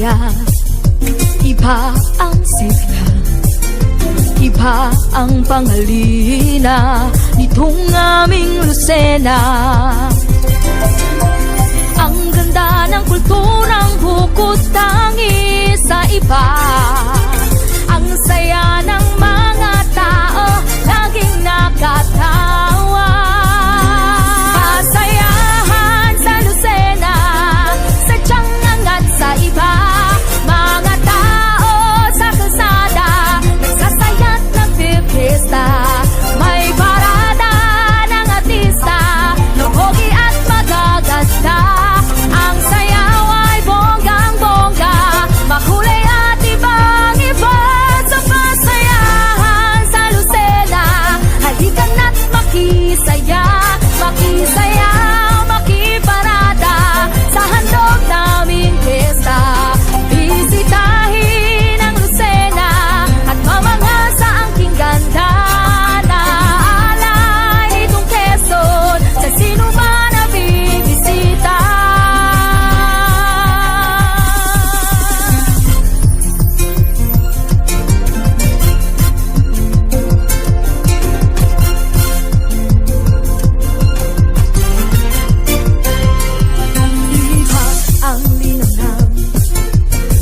saya, iba ang sigla, iba ang pangalina nitong aming Lucena. Ang ganda ng kulturang bukod tangi sa iba, ang saya ng mga tao laging nakatawa. Pasayahan sa Lucena, sadyang angat sa iba. Mga tao sa kalsada, nagsasaya't nagpipista. May parada ng artista, lumogi at magagasta. Ang sayaw ay bonggang-bongga, makulay at ibang-iba. Sa pasayahan sa Lucena, halika na't makisaya, makisaya, makiparada sa handog naming piyesta. Bisitahin ang Lucena at mamanga sa angking ganda na alay nitong Quezon sa sino man na bibisita. Iba ang linamnam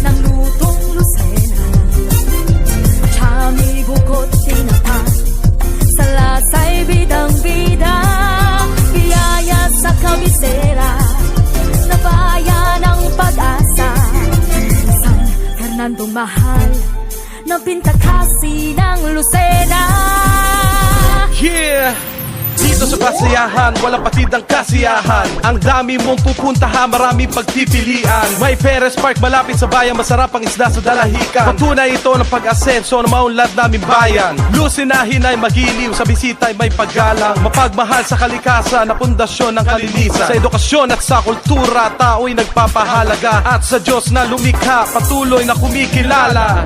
ng lutong Lucena, chami, bukot, tinapa, sa lasa'y bidang-bida, biyaya sa kabisera, na bayan ng pag-asa. San Fernando mahal, na pintakasi ng Lucena. Yeah! Dito sa pasayahan, walang patid ang kasiyahan. Ang dami mong pupuntahan, maraming pagpipilian. May Perez Park malapit sa bayan, masarap ang isda sa dalahican. Patunay ito ng pag-asenso ng maunlad naming bayan. Lucinahin ay magiliw, sa bisita ay may paggalang. Mapagmahal sa kalikasan na pundasyon ng kalinisan. Sa edukasyon at sa kultura, tao'y nagpapahalaga. At sa Diyos na lumikha, patuloy na kumikilala.